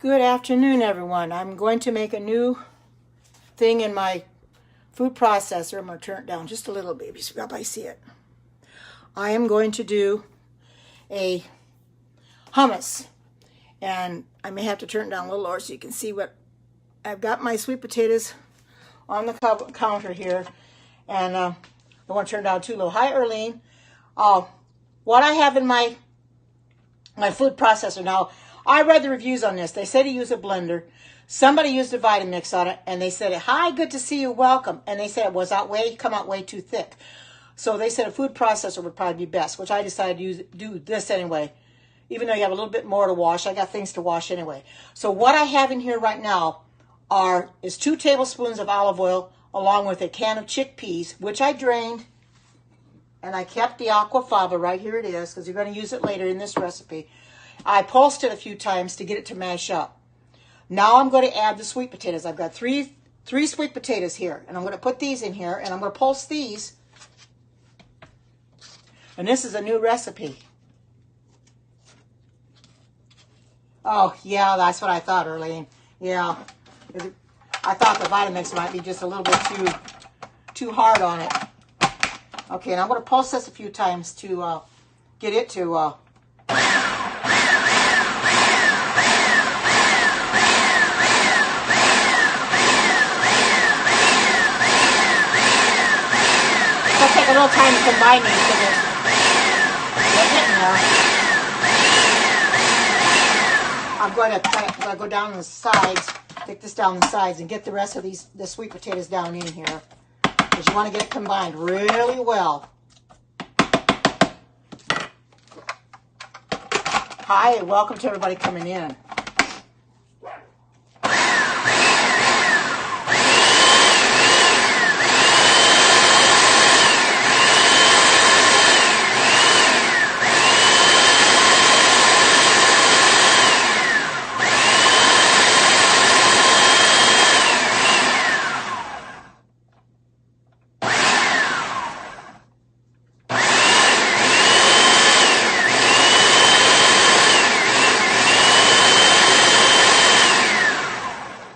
Good afternoon, everyone. I'm going to make a new thing in my food processor. I'm going to turn it down just a little bit so everybody see it. I am going to do a hummus, and I may have to turn it down a little lower so you can see what I've got. My sweet potatoes on the counter here, and I want to turn it down too low. Hi, Erlene. What I have in my food processor now. I read the reviews on this. They said to use a blender. Somebody used a Vitamix on it, and they said, "Hi, good to see you, welcome." And they said it was come out way too thick. So they said a food processor would probably be best, which I decided to do this anyway. Even though you have a little bit more to wash, I got things to wash anyway. So what I have in here right now is 2 tablespoons of olive oil, along with a can of chickpeas, which I drained, and I kept the aquafaba. Right here it is, because you're going to use it later in this recipe. I pulsed it a few times to get it to mash up. Now I'm going to add the sweet potatoes. I've got three sweet potatoes here, and I'm going to put these in here, and I'm going to pulse these. And this is a new recipe. Oh, yeah, that's what I thought, Erlene. Yeah, I thought the Vitamix might be just a little bit too hard on it. Okay, and I'm going to pulse this a few times to get it to... It'll take a little time to combine these because they're getting there. I'm going to go down the sides, take this down the sides, and get the rest of the sweet potatoes down in here, because you want to get it combined really well. Hi, and welcome to everybody coming in.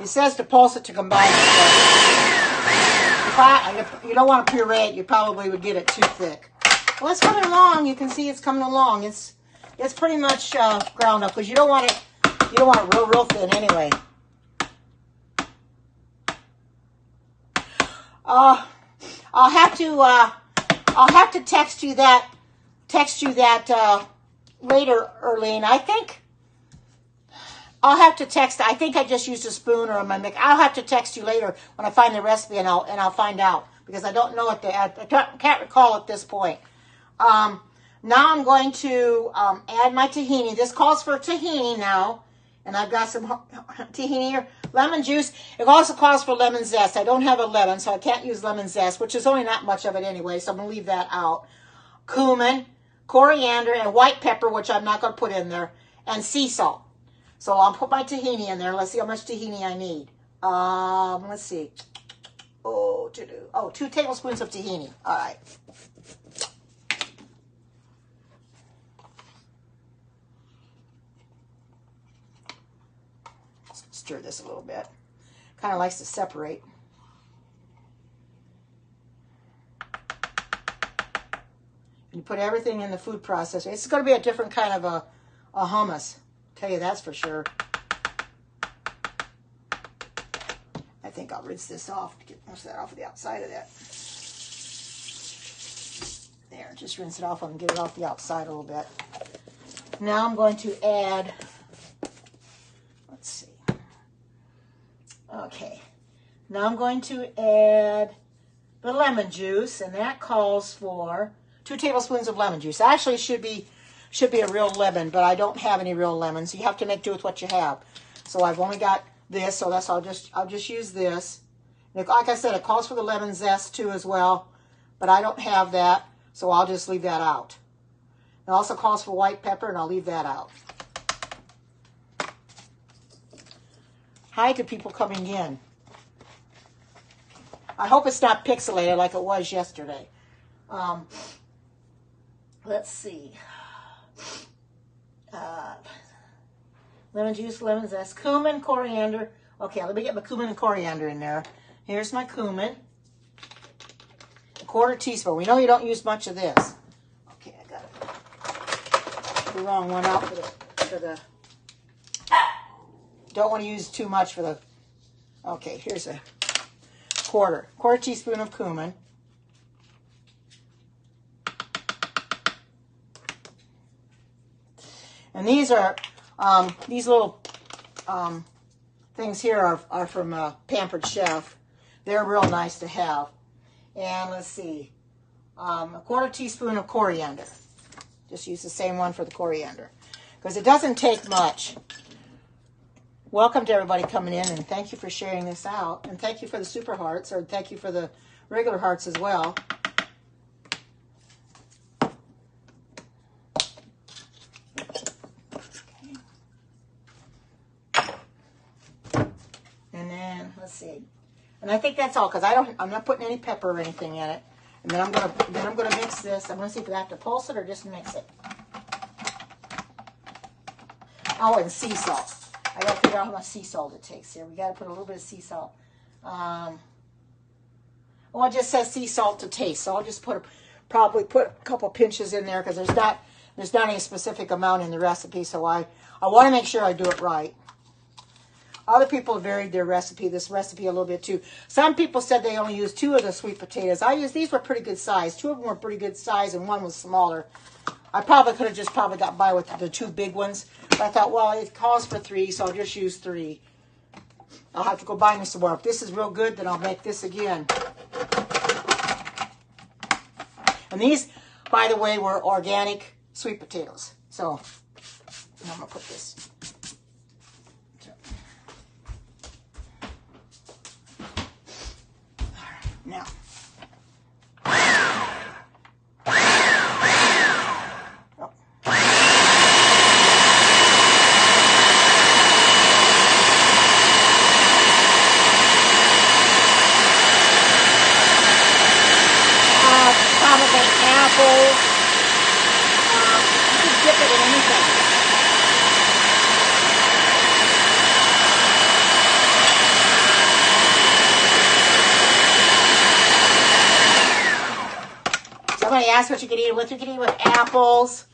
It says to pulse it to combine it. If you don't want to puree it, you probably would get it too thick. Well, it's coming along. You can see it's coming along. It's pretty much ground up, because you don't want it real thin anyway. I'll have to text you that later, Erlene. I think I'll have to text. I think I just used a spoon or my mic. I'll have to text you later when I find the recipe, and I'll find out, because I don't know I can't recall at this point. Now I'm going to add my tahini. This calls for tahini now, and I've got some tahini or lemon juice. It also calls for lemon zest. I don't have a lemon, so I can't use lemon zest, which is only not much of it anyway, so I'm going to leave that out. Cumin, coriander, and white pepper, which I'm not going to put in there, and sea salt. So I'll put my tahini in there. Let's see how much tahini I need. Let's see. 2 tablespoons of tahini. All right. Stir this a little bit. Kind of likes to separate. You put everything in the food processor. It's going to be a different kind of a hummus. Tell you that's for sure. I think I'll rinse this off to get most of that off of the outside of that. There, just rinse it off and get it off the outside a little bit. Now I'm going to add, let's see. Okay. Now I'm going to add the lemon juice, and that calls for 2 tablespoons of lemon juice. Actually, it should be a real lemon, but I don't have any real lemons. You have to make do with what you have. So I've only got this, so I'll just use this. And like I said, it calls for the lemon zest too as well, but I don't have that, so I'll just leave that out. It also calls for white pepper, and I'll leave that out. Hi to people coming in. I hope it's not pixelated like it was yesterday. Let's see. lemon juice, lemon zest, cumin, coriander. Okay, let me get my cumin and coriander in there. Here's my cumin. A quarter teaspoon. We know you don't use much of this. Okay, I got the wrong one out for the don't want to use too much for the, okay, here's a quarter teaspoon of cumin. And these are, these little things here are from Pampered Chef. They're real nice to have. And let's see, a quarter teaspoon of coriander. Just use the same one for the coriander, because it doesn't take much. Welcome to everybody coming in, and thank you for sharing this out. And thank you for the super hearts, or thank you for the regular hearts as well. And then let's see. And I think that's all, because I'm not putting any pepper or anything in it. And then I'm gonna mix this. I'm gonna see if I have to pulse it or just mix it. Oh, and sea salt. I gotta figure out how much sea salt it takes here. We gotta put a little bit of sea salt. Well, it just says sea salt to taste, so I'll just probably put a couple pinches in there, because there's not any specific amount in the recipe. So I want to make sure I do it right. Other people have varied their recipe, this recipe a little bit too. Some people said they only used 2 of the sweet potatoes. These were pretty good size. 2 of them were pretty good size, and 1 was smaller. I probably could have just got by with the 2 big ones. But I thought, well, it calls for 3, so I'll just use 3. I'll have to go buy me some more. If this is real good, then I'll make this again. And these, by the way, were organic sweet potatoes. So I'm going to put this. All right, now. Apples. You can dip it in anything. Somebody asked what you could eat it with. You could eat it with apples.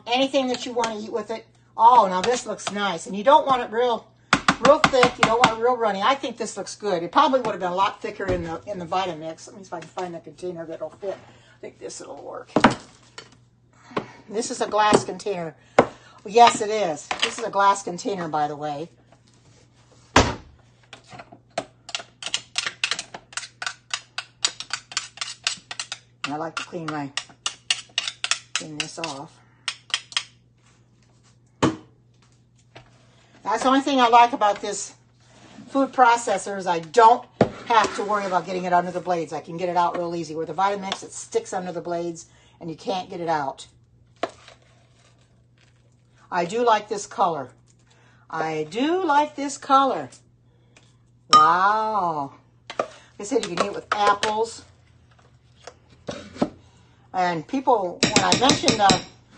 Anything that you want to eat with it. Oh, now this looks nice. And you don't want it real thick. You don't want it real runny. I think this looks good. It probably would have been a lot thicker in the Vitamix. Let me see if I can find a container that'll fit. I think this will work. This is a glass container. Well, yes, it is. This is a glass container, by the way. And I like to clean this off. That's the only thing I like about this food processor is I don't have to worry about getting it under the blades. I can get it out real easy. With the Vitamix, it sticks under the blades and you can't get it out. I do like this color. I do like this color. Wow. Like I said, you can eat it with apples. And people, when I mentioned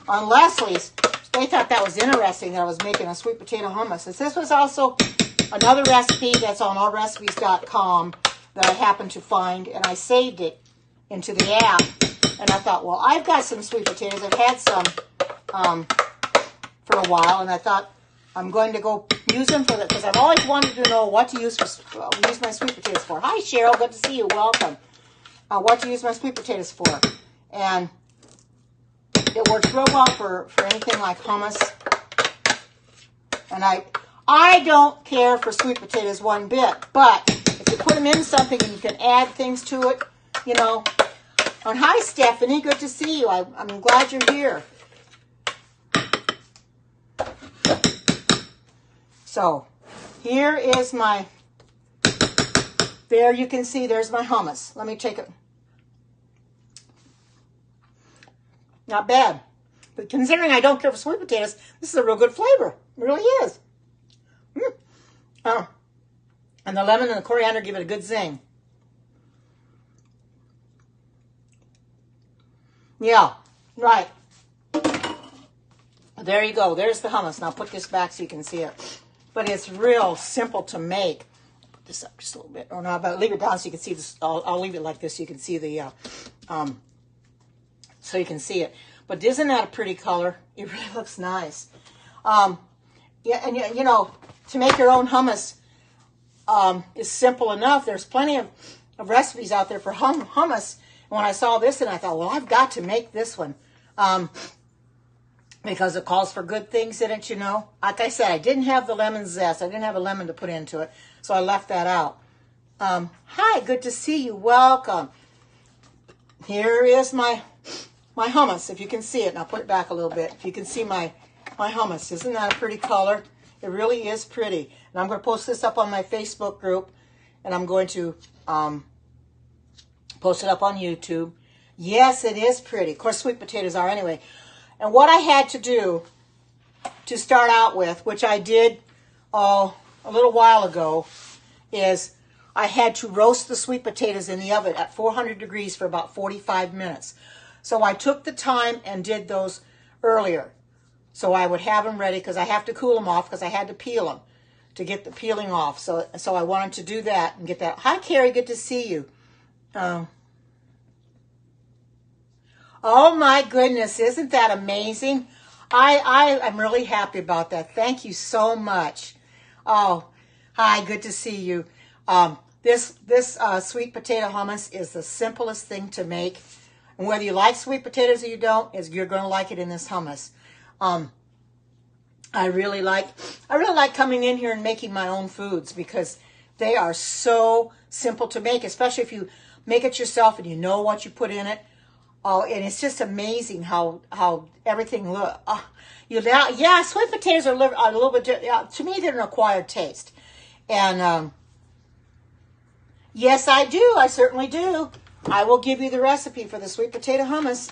on Leslie's, they thought that was interesting that I was making a sweet potato hummus. This was also another recipe that's on allrecipes.com that I happened to find, and I saved it into the app. And I thought, well, I've got some sweet potatoes. I've had some for a while, and I thought I'm going to go use them for that, because I've always wanted to know what to use my sweet potatoes for. Hi, Cheryl. Good to see you. Welcome. What to use my sweet potatoes for. And it works real well for anything like hummus. And I don't care for sweet potatoes one bit, but if you put them in something and you can add things to it, you know. And hi, Stephanie. Good to see you. I'm glad you're here. So here is there you can see there's my hummus. Let me take it. Not bad. But considering I don't care for sweet potatoes, this is a real good flavor. It really is. And the lemon and the coriander give it a good zing. Yeah, right. The there you go. There's the hummus. Now put this back so you can see it. But it's real simple to make. Put this up just a little bit. Or no, but leave it down so you can see this. I'll leave it like this so you can see the, so you can see it. But isn't that a pretty color? It really looks nice. Yeah, and you know, to make your own hummus is simple enough. There's plenty of recipes out there for hummus. And when I saw this, and I thought, well, I've got to make this one. Because it calls for good things in it, you know. Like I said, I didn't have the lemon zest. I didn't have a lemon to put into it, so I left that out. Hi, good to see you. Welcome. Here is my hummus, if you can see it. And I'll put it back a little bit. If you can see my hummus. Isn't that a pretty color? It really is pretty. And I'm going to post this up on my Facebook group, and I'm going to post it up on YouTube. Yes, it is pretty. Of course, sweet potatoes are anyway. And what I had to do to start out with, which I did a little while ago, is I had to roast the sweet potatoes in the oven at 400 degrees for about 45 minutes. So I took the time and did those earlier. So I would have them ready because I have to cool them off because I had to peel them to get the peeling off. So I wanted to do that and get that. Hi, Carrie. Good to see you. Oh my goodness, isn't that amazing? I am really happy about that. Thank you so much. Oh, hi, good to see you. This sweet potato hummus is the simplest thing to make. And whether you like sweet potatoes or you don't, you're going to like it in this hummus. I really like coming in here and making my own foods because they are so simple to make, especially if you make it yourself and you know what you put in it. Oh, and it's just amazing how everything looks. Yeah, sweet potatoes are a little bit, to me, they're an acquired taste. And yes, I do. I certainly do. I will give you the recipe for the sweet potato hummus.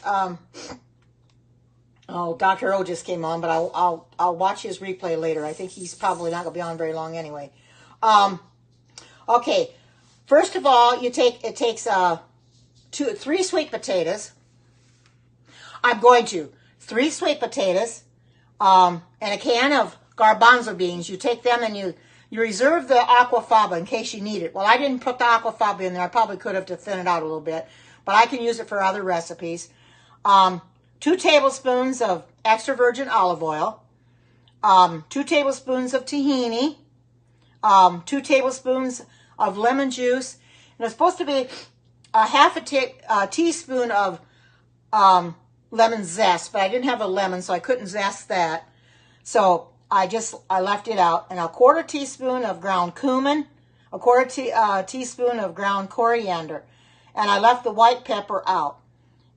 Dr. O just came on, but I'll watch his replay later. I think he's probably not going to be on very long anyway. Okay, first of all, it takes 3 sweet potatoes. I'm going to 3 sweet potatoes and a can of garbanzo beans. You take them and you reserve the aquafaba in case you need it. Well, I didn't put the aquafaba in there. I probably could have to thin it out a little bit, but I can use it for other recipes. 2 tablespoons of extra virgin olive oil, 2 tablespoons of tahini, 2 tablespoons of lemon juice, and it's supposed to be half a teaspoon of lemon zest, but I didn't have a lemon, so I couldn't zest that. So I left it out. And a 1/4 teaspoon of ground cumin, a 1/4 teaspoon of ground coriander, and I left the white pepper out.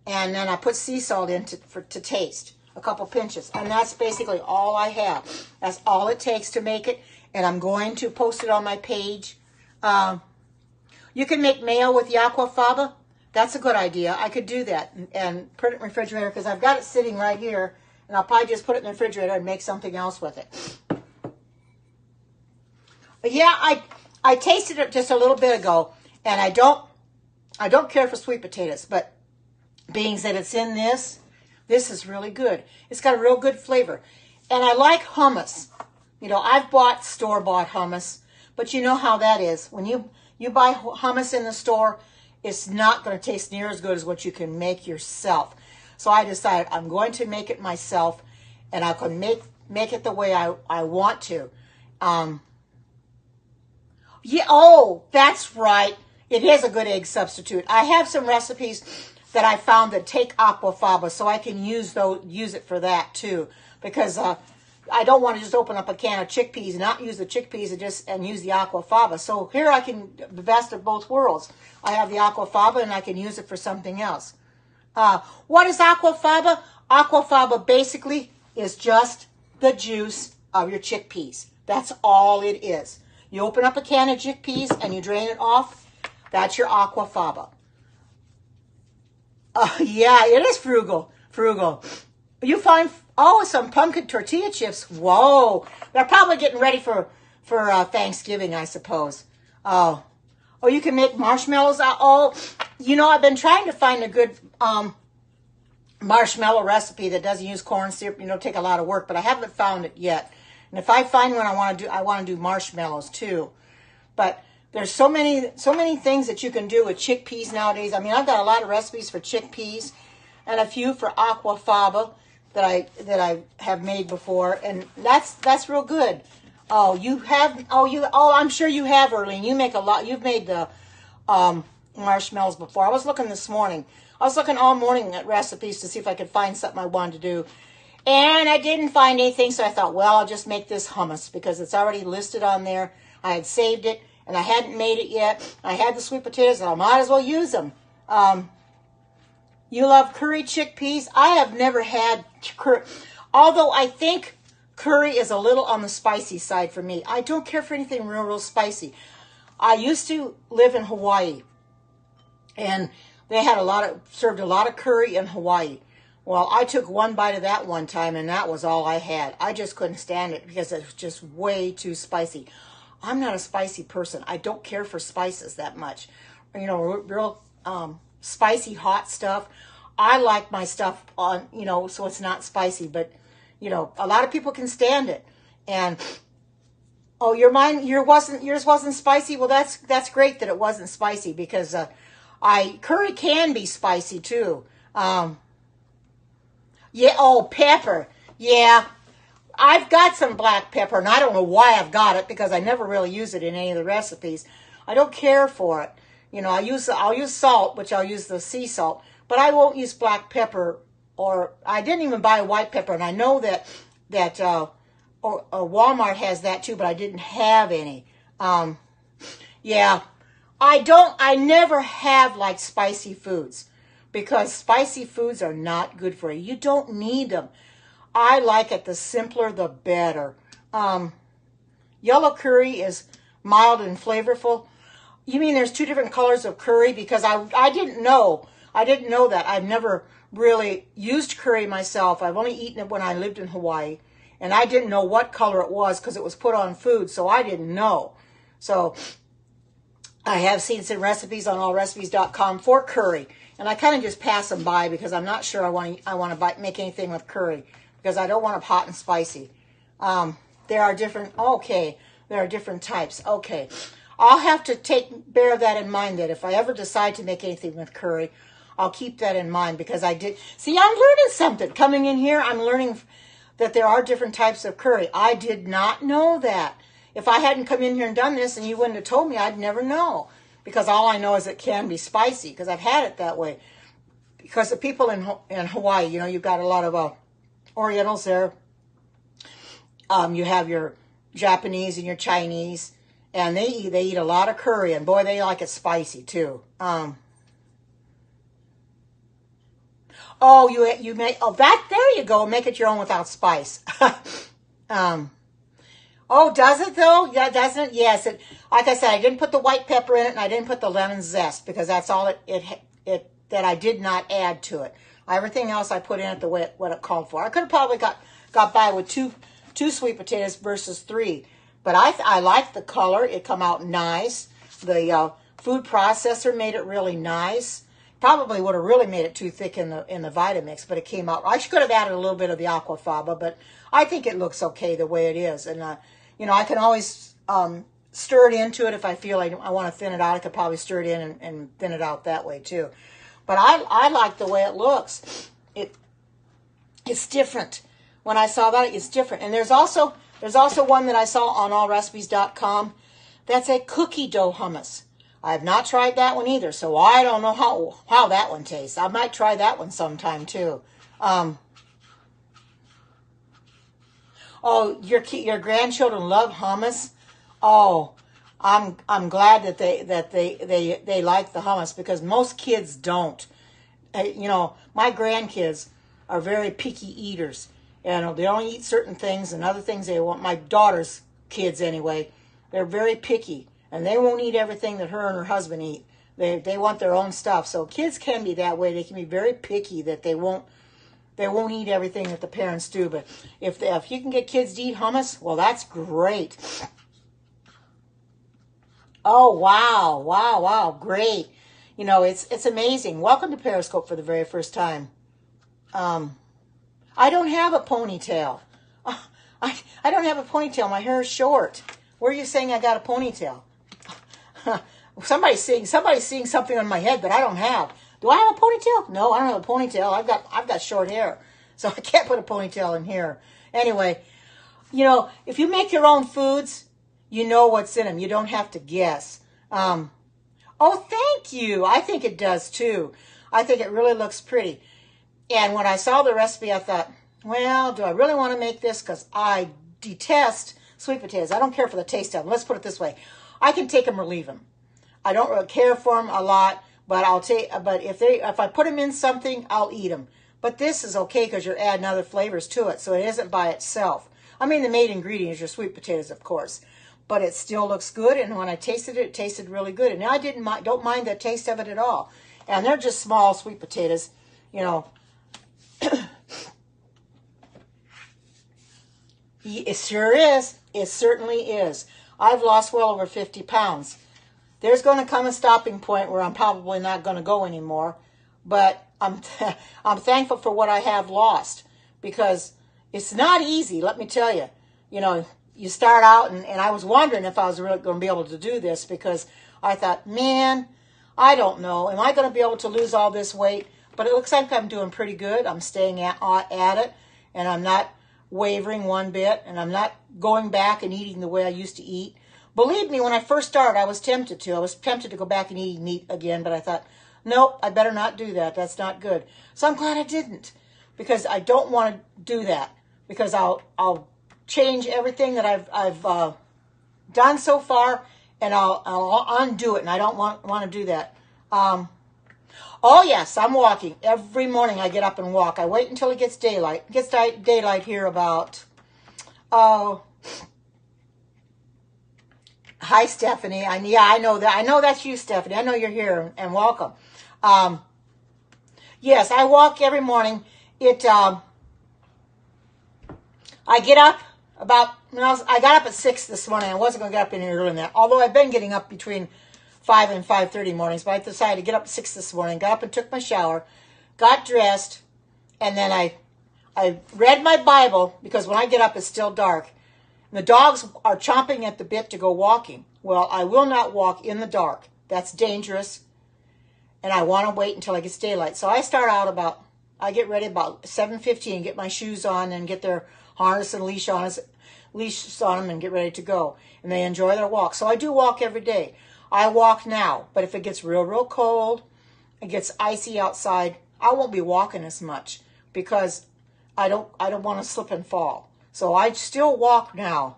And then I put sea salt in to taste, a couple pinches. And that's basically all I have. That's all it takes to make it. And I'm going to post it on my page. You can make mayo with the aquafaba. That's a good idea. I could do that and put it in the refrigerator because I've got it sitting right here. And I'll probably just put it in the refrigerator and make something else with it. But yeah, I tasted it just a little bit ago. And I don't care for sweet potatoes. But being that it's in this is really good. It's got a real good flavor. And I like hummus. You know, I've bought store-bought hummus. But you know how that is. When you buy hummus in the store, it's not going to taste near as good as what you can make yourself. So I decided I'm going to make it myself, and I can make it the way I want to. Yeah. Oh, that's right. It is a good egg substitute. I have some recipes that I found that take aquafaba, so I can use it for that too. Because I don't want to just open up a can of chickpeas and not use the chickpeas and use the aquafaba. So here I can the best of both worlds. I have the aquafaba and I can use it for something else. What is aquafaba? Aquafaba basically is just the juice of your chickpeas. That's all it is. You open up a can of chickpeas and you drain it off. That's your aquafaba. Yeah, it is frugal. You find, some pumpkin tortilla chips. Whoa. They're probably getting ready for Thanksgiving, I suppose. Oh, you can make marshmallows. I've been trying to find a good marshmallow recipe that doesn't use corn syrup. Take a lot of work, but I haven't found it yet. And if I find one, I want to do marshmallows too. But there's so many things that you can do with chickpeas nowadays. I mean, I've got a lot of recipes for chickpeas and a few for aquafaba that I have made before, and that's real good. Oh, I'm sure you have, Erlene. You make a lot. You've made the marshmallows before. I was looking this morning. I was looking all morning at recipes to see if I could find something I wanted to do. And I didn't find anything, so I thought, well, I'll just make this hummus because it's already listed on there. I had saved it, and I hadn't made it yet. I had the sweet potatoes, and I might as well use them. You love curry chickpeas? I have never had curry, although I think curry is a little on the spicy side for me. I don't care for anything real spicy. I used to live in Hawaii, and they had served a lot of curry in Hawaii. Well, I took one bite of that one time, and that was all I had. I just couldn't stand it because it was just way too spicy. I'm not a spicy person. I don't care for spices that much. Real spicy, hot stuff. I like my stuff on, so it's not spicy. But, a lot of people can stand it. And, oh, yours wasn't spicy? Well, that's great that it wasn't spicy because curry can be spicy too. Yeah, oh, pepper. Yeah, I've got some black pepper, and I don't know why I've got it because I never really use it in any of the recipes. I don't care for it. I'll use salt, which I'll use the sea salt, but I won't use black pepper, or I didn't even buy white pepper, and I know that Walmart has that too, but I didn't have any. Yeah, I never have liked spicy foods because spicy foods are not good for you. You don't need them. I like it the simpler, the better. Yellow curry is mild and flavorful. You mean there's two different colors of curry? Because I didn't know. I didn't know that. I've never really used curry myself. I've only eaten it when I lived in Hawaii. And I didn't know what color it was because it was put on food, so I didn't know. So I have seen some recipes on allrecipes.com for curry. And I kind of just pass them by because I'm not sure I want to make anything with curry because I don't want it hot and spicy. There are different types. Okay. I'll have to bear that in mind that if I ever decide to make anything with curry, I'll keep that in mind because I did. See, I'm learning something. Coming in here, I'm learning that there are different types of curry. I did not know that. If I hadn't come in here and done this and you wouldn't have told me, I'd never know. Because all I know is it can be spicy because I've had it that way. Because the people in Hawaii, you've got a lot of Orientals there. You have your Japanese and your Chinese, and they eat a lot of curry, and boy, they like it spicy too. There you go. Make it your own without spice. Oh, does it though? Yeah, doesn't it? Yes. Like I said, I didn't put the white pepper in it, and I didn't put the lemon zest because that's all that I did not add to it. Everything else I put in it what it called for. I could have probably got by with two sweet potatoes versus 3, but I liked the color. It come out nice. The food processor made it really nice. Probably would have really made it too thick in the Vitamix, but it came out. I could have added a little bit of the aquafaba, but I think it looks okay the way it is. And I can always stir it into it if I feel like I want to thin it out. I could probably stir it in and thin it out that way too. But I like the way it looks. It's different. When I saw that, it's different. And there's also one that I saw on allrecipes.com. That's a cookie dough hummus. I have not tried that one either, so I don't know how that one tastes. I might try that one sometime too. Oh, your grandchildren love hummus. Oh, I'm glad that they like the hummus because most kids don't. My grandkids are very picky eaters, and they only eat certain things and other things they want. My daughter's kids anyway, they're very picky, and they won't eat everything that her and her husband eat. They want their own stuff. So kids can be that way. They can be very picky that they won't eat everything that the parents do. But if you can get kids to eat hummus, well, that's great. Oh, wow, great. It's amazing. Welcome to Periscope for the very first time. I don't have a ponytail. I don't have a ponytail. My hair is short. Where are you saying I got a ponytail? Somebody's seeing something on my head that I don't have. Do I have a ponytail? No, I don't have a ponytail. I've got short hair, so I can't put a ponytail in here. Anyway, you know, if you make your own foods, you know what's in them. You don't have to guess. Oh, thank you. I think it does too. I think it really looks pretty. And when I saw the recipe, I thought, well, do I really want to make this? Because I detest sweet potatoes. I don't care for the taste of them. Let's put it this way. I can take them or leave them. I don't really care for them a lot, but if I put them in something, I'll eat them. But this is okay because you're adding other flavors to it, so it isn't by itself. I mean, the main ingredient is your sweet potatoes, of course, but it still looks good. And when I tasted it, it tasted really good. And I don't mind the taste of it at all. And they're just small sweet potatoes, you know. It sure is. It certainly is. I've lost well over 50 pounds. There's going to come a stopping point where I'm probably not going to go anymore, but I'm thankful for what I have lost, because it's not easy, let me tell you. You know, you start out, and I was wondering if I was really going to be able to do this, because I thought, man, I don't know. Am I going to be able to lose all this weight? But it looks like I'm doing pretty good. I'm staying at it, and I'm not wavering one bit, and I'm not going back and eating the way I used to eat. Believe me, when I first started, I was tempted to. I was tempted to go back and eat meat again, but I thought, nope, I better not do that. That's not good. So I'm glad I didn't, because I don't want to do that, because I'll change everything that I've done so far, and I'll undo it, and I don't want to do that. Oh, yes, I'm walking. Every morning I get up and walk. I wait until it gets daylight. It gets daylight here about, hi, Stephanie. I know that. I know that's you, Stephanie. I know you're here, and welcome. Yes, I walk every morning. I get up I got up at 6 this morning. I wasn't going to get up any earlier than that, although I've been getting up between 5 and 5:30 mornings, but I decided to get up at 6 this morning, got up and took my shower, got dressed, and then I read my Bible, because when I get up it's still dark. And the dogs are chomping at the bit to go walking. Well, I will not walk in the dark. That's dangerous, and I want to wait until it gets daylight. So I get ready about 7:15, get my shoes on, and get their harness and leash on them, and get ready to go. And they enjoy their walk. So I do walk every day. I walk now, but if it gets real, real cold, it gets icy outside, I won't be walking as much, because I don't want to slip and fall. So I still walk now.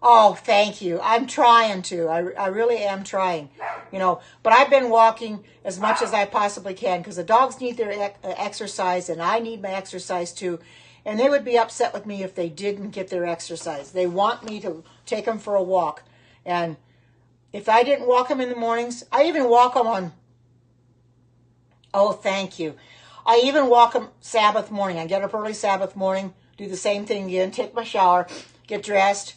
Oh, thank you. I'm trying to. I really am trying, you know. But I've been walking as much as I possibly can, because the dogs need their exercise, and I need my exercise too. And they would be upset with me if they didn't get their exercise. They want me to take them for a walk. And if I didn't walk them in the mornings, I even walk them on, oh, thank you. I even walk them Sabbath morning. I get up early Sabbath morning, do the same thing again, take my shower, get dressed,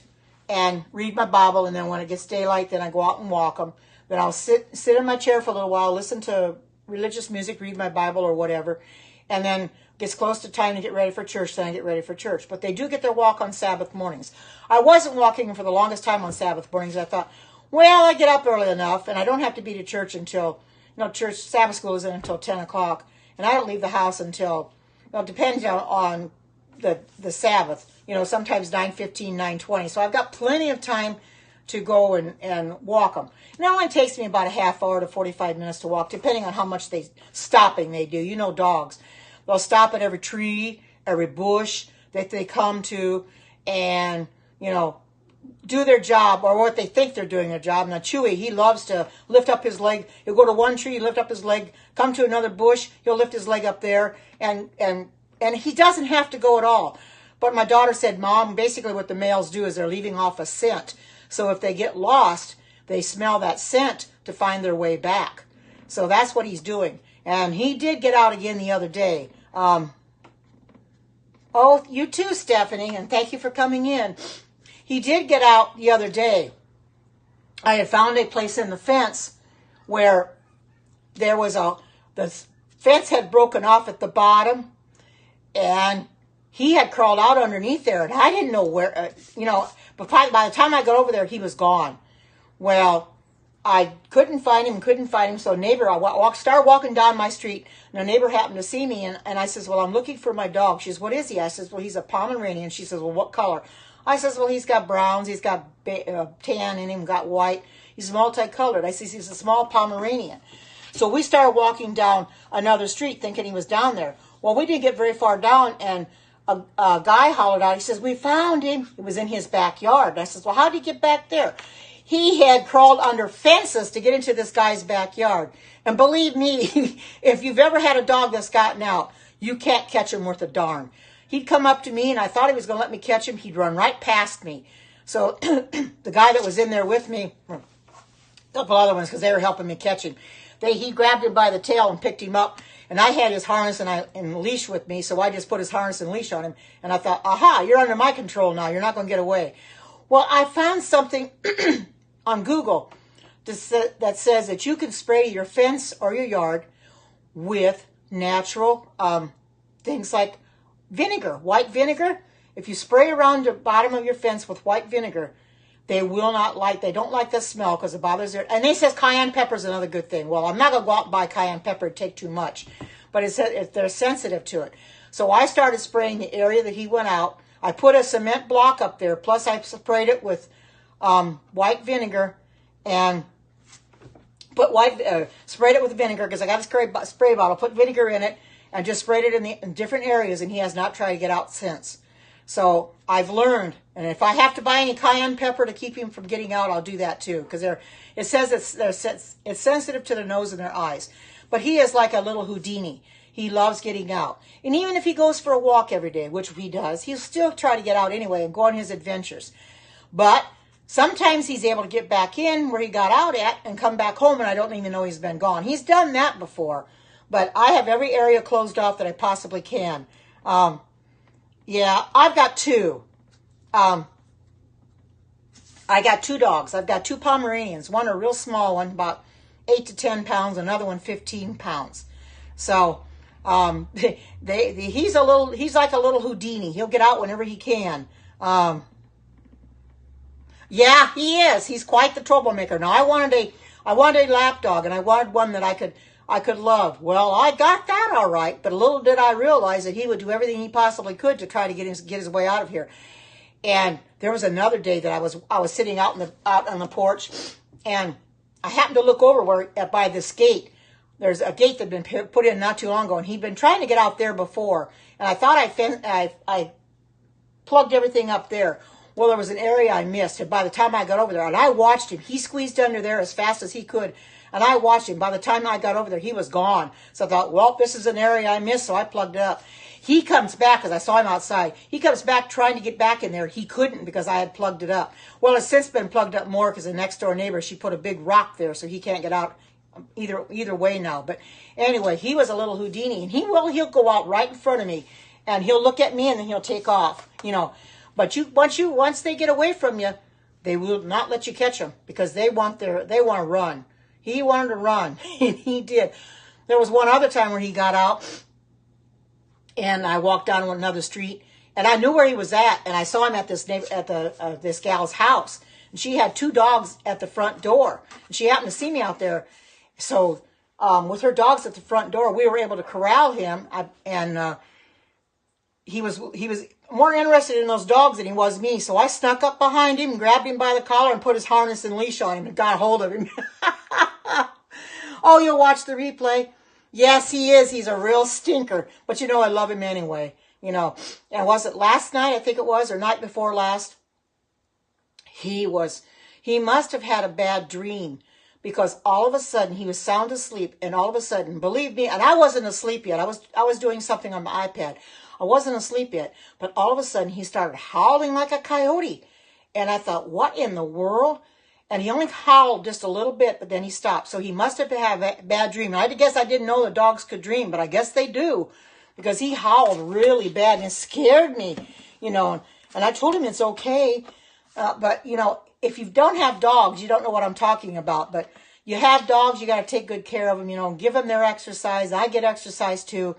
and read my Bible. And then when it gets daylight, then I go out and walk them. Then I'll sit in my chair for a little while, listen to religious music, read my Bible or whatever. And then gets close to time to get ready for church, then I get ready for church. But they do get their walk on Sabbath mornings. I wasn't walking for the longest time on Sabbath mornings. I thought, well, I get up early enough, and I don't have to be to church until, Sabbath school isn't until 10 o'clock. And I don't leave the house until, depends on the Sabbath, sometimes 9:15, 9:20. So I've got plenty of time to go and walk them. And it only takes me about a half hour to 45 minutes to walk, depending on how much stopping they do. Dogs. They'll stop at every tree, every bush that they come to, and, do their job, or what they think they're doing their job. Now, Chewy, he loves to lift up his leg. He'll go to one tree, lift up his leg, come to another bush, he'll lift his leg up there, and he doesn't have to go at all. But my daughter said, Mom, basically what the males do is they're leaving off a scent. So if they get lost, they smell that scent to find their way back. So that's what he's doing. And he did get out again the other day. Oh, you too, Stephanie, and thank you for coming in. He did get out the other day. I had found a place in the fence where there was the fence had broken off at the bottom, and he had crawled out underneath there, and I didn't know where, but by the time I got over there, he was gone. Well, I couldn't find him, so neighbor, I started walking down my street, and a neighbor happened to see me, and I says, well, I'm looking for my dog. She says, what is he? I says, well, he's a Pomeranian. She says, well, what color? I says, well, he's got browns, he's got tan in him, got white. He's multicolored. I says, he's a small Pomeranian. So we started walking down another street thinking he was down there. Well, we didn't get very far down, and a guy hollered out. He says, we found him. It was in his backyard. And I says, well, how did he get back there? He had crawled under fences to get into this guy's backyard. And believe me, if you've ever had a dog that's gotten out, you can't catch him worth a darn. He'd come up to me, and I thought he was going to let me catch him. He'd run right past me. So the guy that was in there with me, a couple other ones, because they were helping me catch him, he grabbed him by the tail and picked him up. And I had his harness and leash with me, so I just put his harness and leash on him. And I thought, aha, you're under my control now. You're not going to get away. Well, I found something on Google that says that you can spray your fence or your yard with natural things like vinegar, white vinegar. If you spray around the bottom of your fence with white vinegar, they don't like the smell because it bothers their, and they says cayenne pepper is another good thing. Well, I'm not going to go out and buy cayenne pepper and take too much, but they're sensitive to it. So I started spraying the area that he went out. I put a cement block up there, plus I sprayed it with white vinegar and sprayed it with vinegar because I got a spray bottle, put vinegar in it, and just sprayed it in different areas, and he has not tried to get out since. So I've learned, and if I have to buy any cayenne pepper to keep him from getting out, I'll do that too, because it says it's sensitive to their nose and their eyes. But he is like a little Houdini. He loves getting out. And even if he goes for a walk every day, which he does, he'll still try to get out anyway and go on his adventures. But sometimes he's able to get back in where he got out at and come back home, and I don't even know he's been gone. He's done that before. But I have every area closed off that I possibly can. Yeah, I've got two. I got two dogs. I've got two Pomeranians. One a real small one, about 8 to 10 pounds. Another one 15 pounds. So he's like a little Houdini. He'll get out whenever he can. Yeah, he is. He's quite the troublemaker. Now I wanted a lap dog, and I wanted one that I could love. Well, I got that all right, but little did I realize that he would do everything he possibly could to try to get his way out of here. And there was another day that I was sitting out on the porch, and I happened to look over by this gate. There's a gate that had been put in not too long ago, and he'd been trying to get out there before. And I thought I plugged everything up there. Well, there was an area I missed, and by the time I got over there, and I watched him, he squeezed under there as fast as he could. And I watched him. By the time I got over there, he was gone. So I thought, well, this is an area I missed, so I plugged it up. He comes back, because I saw him outside. He comes back trying to get back in there. He couldn't because I had plugged it up. Well, it's since been plugged up more because the next door neighbor, she put a big rock there, so he can't get out either way now. But anyway, he was a little Houdini, and he'll go out right in front of me, and he'll look at me, and then he'll take off, But once they get away from you, they will not let you catch them because they want to run. He wanted to run, and he did. There was one other time where he got out, and I walked down another street, and I knew where he was at, and I saw him at this gal's house, and she had two dogs at the front door, and she happened to see me out there. So with her dogs at the front door, we were able to corral him, and he was more interested in those dogs than he was me. So I snuck up behind him, grabbed him by the collar, and put his harness and leash on him and got hold of him. Oh, you'll watch the replay. Yes, he is. He's a real stinker. But I love him anyway. And was it last night, I think it was, or night before last? He must have had a bad dream, because all of a sudden he was sound asleep, and all of a sudden, believe me, and I wasn't asleep yet. I was doing something on my iPad. I wasn't asleep yet, but all of a sudden he started howling like a coyote. And I thought, what in the world? And he only howled just a little bit, but then he stopped. So he must have had a bad dream. And I guess I didn't know the dogs could dream, but I guess they do, because he howled really bad, and it scared me, And I told him it's okay. But, if you don't have dogs, you don't know what I'm talking about. But, you have dogs, you got to take good care of them, you know, give them their exercise. I get exercise too.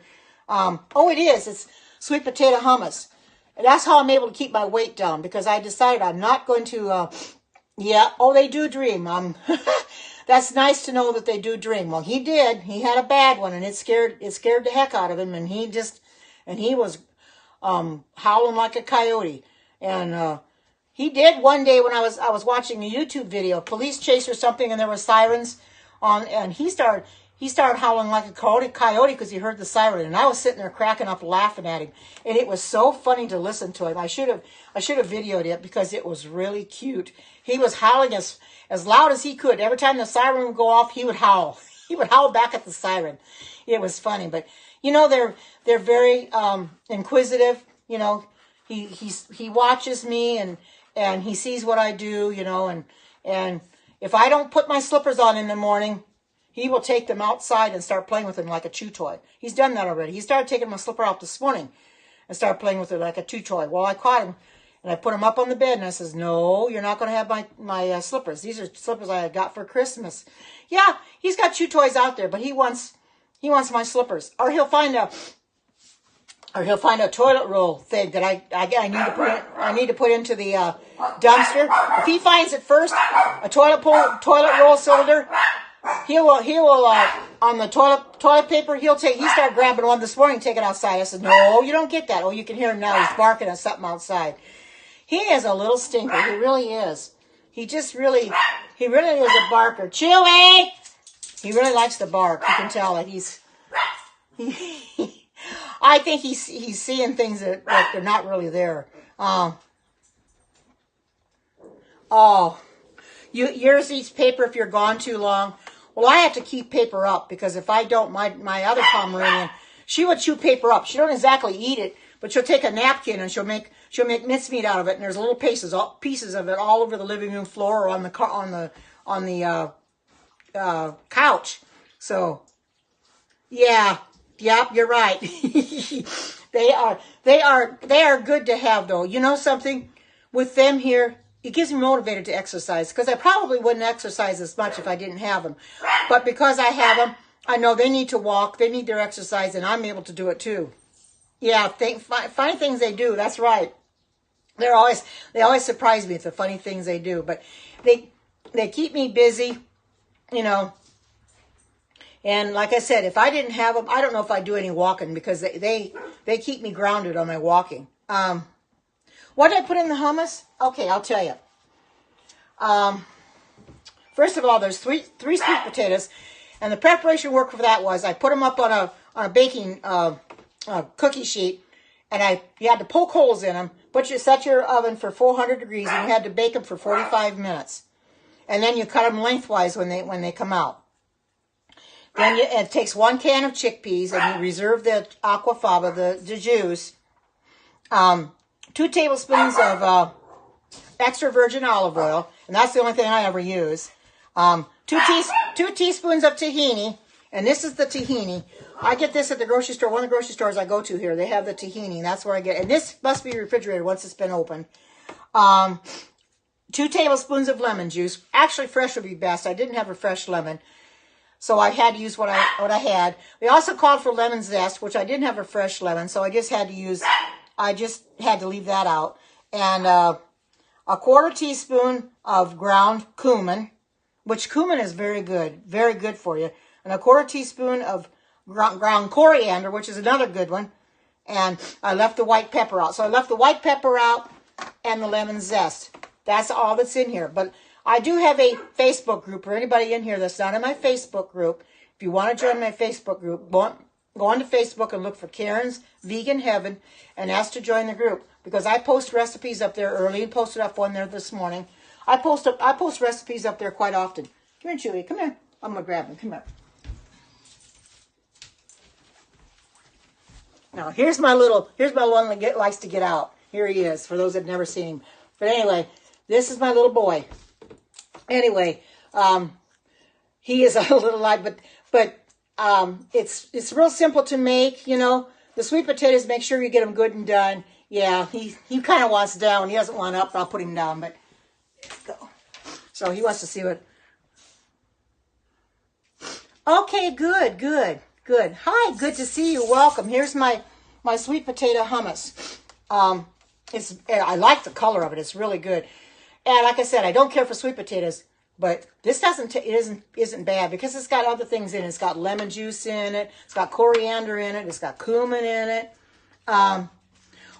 Oh, it's sweet potato hummus. And that's how I'm able to keep my weight down, because I decided I'm not going to, yeah, oh, they do dream. That's nice to know that they do dream. Well, he did. He had a bad one, and it scared the heck out of him, and he was howling like a coyote. And he did one day when I was watching a YouTube video, police chase or something, and there were sirens on, and he started howling like a coyote because he heard the siren, and I was sitting there cracking up laughing at him, and it was so funny to listen to him. I should have videoed it because it was really cute. He was howling as loud as he could. Every time the siren would go off, he would howl. He would howl back at the siren. It was funny, but you know, they're very inquisitive. You know, he watches me, and he sees what I do, you know, and if I don't put my slippers on in the morning, he will take them outside and start playing with them like a chew toy. He's done that already. He started taking my slipper out this morning and started playing with it like a chew toy. Well, I caught him, and I put him up on the bed, and I says, no, you're not going to have my slippers. These are slippers I got for Christmas. Yeah, he's got chew toys out there, but he wants my slippers. Or he'll find a toilet roll thing that I need to put into the dumpster. If he finds it first, a toilet roll cylinder, he will on the toilet paper. He started grabbing one this morning, take it outside. I said, no, you don't get that. Oh, you can hear him now. He's barking at something outside. He is a little stinker. He really is. He really is a barker. Chewy! He really likes to bark. You can tell that I think he's seeing things that they're not really there. Yours eats paper if you're gone too long. Well, I have to keep paper up, because if I don't, my other Pomeranian, she would chew paper up. She don't exactly eat it, but she'll take a napkin and she'll make mincemeat out of it, and there's little pieces of it all over the living room floor or on the couch. So, yeah. Yep, you're right. They are good to have, though. You know something? With them here, it gives me motivated to exercise, because I probably wouldn't exercise as much if I didn't have them. But because I have them, I know they need to walk, they need their exercise, and I'm able to do it too. Yeah, funny things they do. That's right. They always surprise me with the funny things they do. But they keep me busy, you know. And like I said, if I didn't have them, I don't know if I'd do any walking, because they keep me grounded on my walking. What did I put in the hummus? Okay, I'll tell you. First of all, there's three sweet potatoes, and the preparation work for that was I put them up on a baking cookie sheet, and you had to poke holes in them. But you set your oven for 400 degrees, and you had to bake them for 45 minutes, and then you cut them lengthwise when they come out. Then it takes 1 can of chickpeas, and you reserve the aquafaba, the juice. 2 tablespoons of extra virgin olive oil, and that's the only thing I ever use. 2 teaspoons of tahini, and this is the tahini. I get this at the grocery store. One of the grocery stores I go to here, they have the tahini, and that's where I get it. And this must be refrigerated once it's been opened. 2 tablespoons of lemon juice. Actually, fresh would be best. I didn't have a fresh lemon, so I had to use what I had. They also called for lemon zest, which I didn't have a fresh lemon, so I just had to leave that out. And a 1/4 teaspoon of ground cumin, which cumin is very good for you. And a 1/4 teaspoon of ground coriander, which is another good one. And I left the white pepper out. So I left the white pepper out and the lemon zest. That's all that's in here. But I do have a Facebook group for anybody in here that's not in my Facebook group. If you want to join my Facebook group, go onto Facebook and look for Karen's Vegan Heaven and ask to join the group, because I post recipes up there early, and posted up one there this morning. I post recipes up there quite often. Come here, Chewy. Come here. I'm going to grab him. Come here. Now, here's my one that likes to get out. Here he is, for those that have never seen him. But anyway, this is my little boy. Anyway, he is a little light, but it's real simple to make, you know. The sweet potatoes, make sure you get them good and done. Yeah, he kind of wants down. He doesn't want up. I'll put him down, but there you go. So he wants to see what. Okay, good, good, good. Hi, good to see you. Welcome. Here's my sweet potato hummus. I like the color of it. It's really good. And like I said, I don't care for sweet potatoes, but this isn't bad because it's got other things in it. It's got lemon juice in it. It's got coriander in it. It's got cumin in it.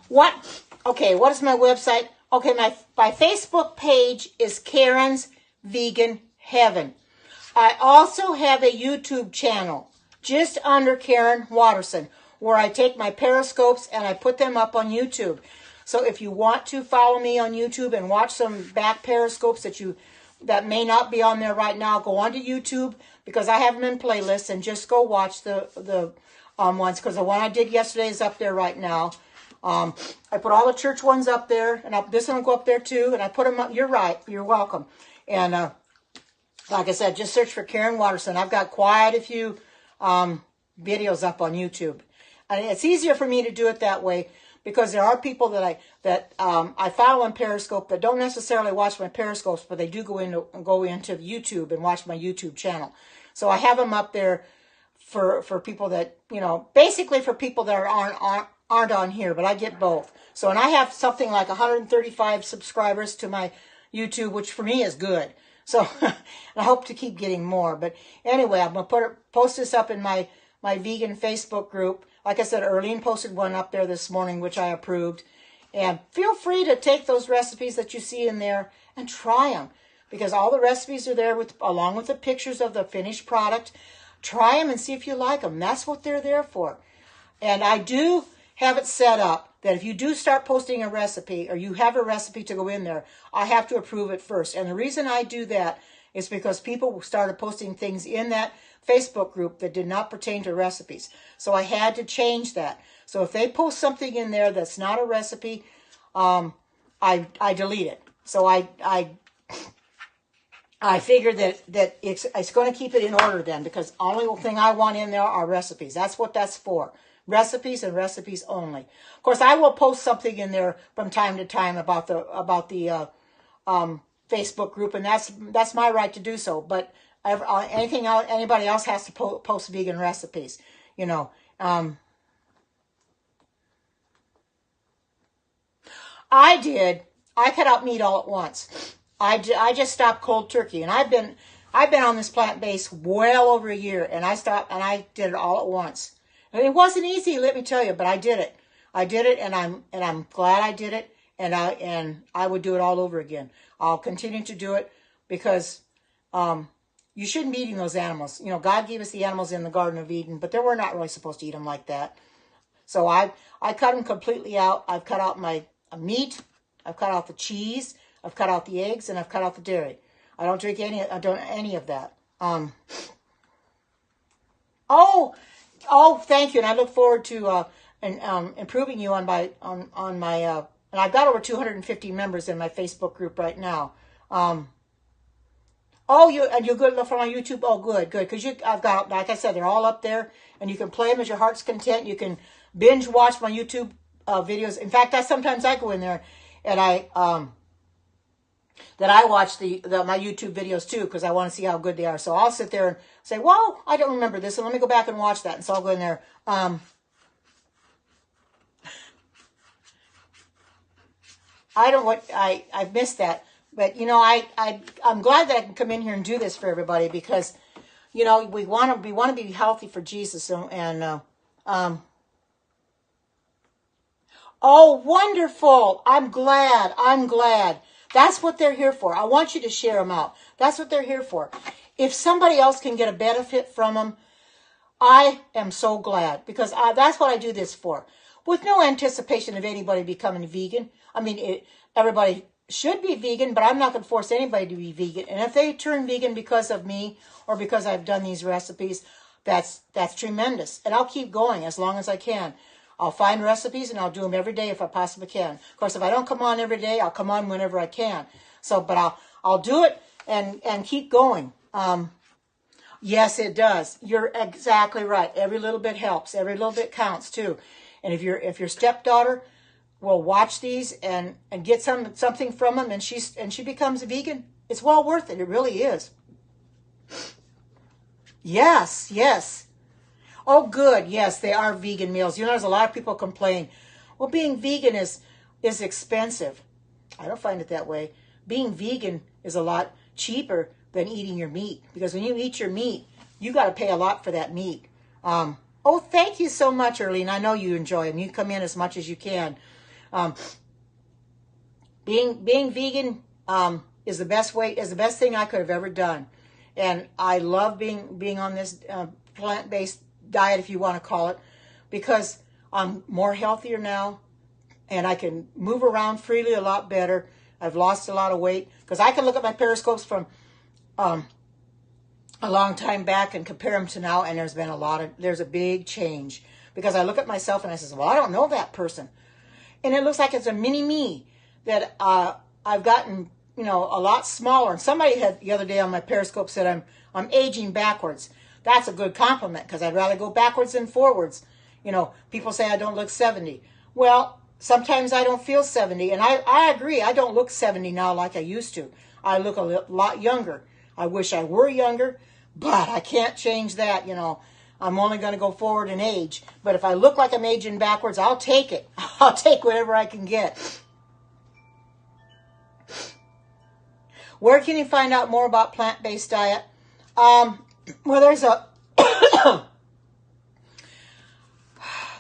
What is my website? Okay, my Facebook page is Karen's Vegan Heaven. I also have a YouTube channel just under Karen Watterson where I take my periscopes and I put them up on YouTube. So if you want to follow me on YouTube and watch some back periscopes that may not be on there right now, go onto YouTube because I have them in playlists and just go watch the ones because the one I did yesterday is up there right now. I put all the church ones up there and this one will go up there too and I put them up. You're right. You're welcome. And like I said, just search for Karen Watterson. I've got quite a few videos up on YouTube. And it's easier for me to do it that way because there are people that I follow on Periscope that don't necessarily watch my Periscopes, but they do go into YouTube and watch my YouTube channel. So I have them up there for people that, basically for people that aren't on here, but I get both. So, and I have something like 135 subscribers to my YouTube, which for me is good. So I hope to keep getting more. But anyway, I'm going to post this up in my vegan Facebook group. Like I said, Erlene posted one up there this morning, which I approved. And feel free to take those recipes that you see in there and try them. Because all the recipes are there along with the pictures of the finished product. Try them and see if you like them. That's what they're there for. And I do have it set up that if you do start posting a recipe or you have a recipe to go in there, I have to approve it first. And the reason I do that is because people started posting things in that Facebook group that did not pertain to recipes. So I had to change that. So if they post something in there that's not a recipe, I delete it. So I figured that it's going to keep it in order then because the only thing I want in there are recipes. That's what that's for. Recipes and recipes only. Of course, I will post something in there from time to time about the Facebook group, and that's my right to do so. But anything else, anybody else has to post vegan recipes. I cut out meat all at once. I just stopped cold turkey, and I've been on this plant base well over a year, and I did it all at once. And it wasn't easy, let me tell you, but I did it. I did it, and I'm glad I did it, and I would do it all over again. I'll continue to do it because you shouldn't be eating those animals. God gave us the animals in the Garden of Eden, but we're not really supposed to eat them like that. So I cut them completely out. I've cut out my meat. I've cut out the cheese. I've cut out the eggs, and I've cut out the dairy. I don't drink any of that. Oh, thank you, and I look forward to improving you on my and I've got over 250 members in my Facebook group right now. You're good for my YouTube. Oh, good, because I've got, like I said, they're all up there, and you can play them as your heart's content. You can binge watch my YouTube videos. In fact, sometimes I go in there and I watch my YouTube videos too because I want to see how good they are. So I'll sit there and say, well, I don't remember this, and let me go back and watch that. And so I'll go in there. I've missed that, but I'm glad that I can come in here and do this for everybody because we want to be healthy for Jesus and oh, wonderful! I'm glad. That's what they're here for. I want you to share them out. That's what they're here for. If somebody else can get a benefit from them, I am so glad because that's what I do this for. With no anticipation of anybody becoming vegan. I mean, everybody should be vegan, but I'm not going to force anybody to be vegan. And if they turn vegan because of me or because I've done these recipes, that's tremendous. And I'll keep going as long as I can. I'll find recipes and I'll do them every day if I possibly can. Of course, if I don't come on every day, I'll come on whenever I can. So, but I'll do it and keep going. Yes, it does. You're exactly right. Every little bit helps. Every little bit counts too. And if your stepdaughter will watch these and get something from them and she becomes a vegan, it's well worth it. It really is. Yes, yes. Oh, good. Yes, they are vegan meals. You know, there's a lot of people complain, well, being vegan is expensive. I don't find it that way. Being vegan is a lot cheaper than eating your meat, because when you eat your meat, you got to pay a lot for that meat. Oh, thank you so much, Erlene. I know you enjoy them. You come in as much as you can. Being vegan is the best way, is the best thing I could have ever done, and I love being on this plant-based diet, if you want to call it, because I'm more healthier now, and I can move around freely a lot better. I've lost a lot of weight, because I can look at my periscopes from a long time back and compare them to now, and there's a big change, because I look at myself and I say, well, I don't know that person, and it looks like it's a mini me that I've gotten, you know, a lot smaller. And somebody had the other day on my periscope said I'm aging backwards. That's a good compliment, because I'd rather go backwards than forwards. You know, people say I don't look 70. Well, sometimes I don't feel 70, and I agree. I don't look 70 now like I used to. I look a lot younger. I wish I were younger, but I can't change that. You know, I'm only going to go forward in age. But if I look like I'm aging backwards, I'll take it. I'll take whatever I can get. Where can you find out more about plant-based diet? Well,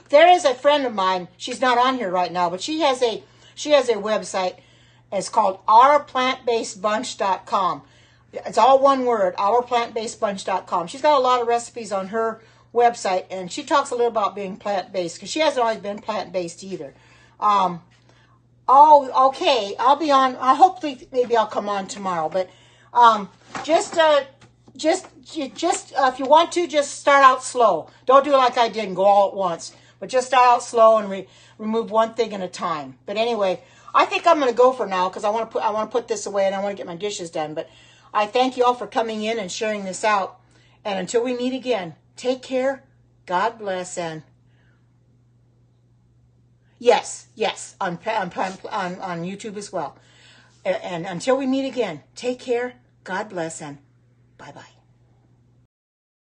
there is a friend of mine. She's not on here right now, but she has a website. It's called ourplantbasedbunch.com. It's all one word, ourplantbasedbunch.com. She's got a lot of recipes on her website, and she talks a little about being plant-based, because she hasn't always been plant-based either. Oh, okay. I'll be on. Hopefully, maybe I'll come on tomorrow. But just if you want to, just start out slow. Don't do it like I did and go all at once. But just start out slow and remove one thing at a time. But anyway, I think I'm going to go for now, because I want to put this away and I want to get my dishes done. But I thank you all for coming in and sharing this out. And until we meet again, take care. God bless, and yes, on YouTube as well. And until we meet again, take care, God bless, and bye-bye.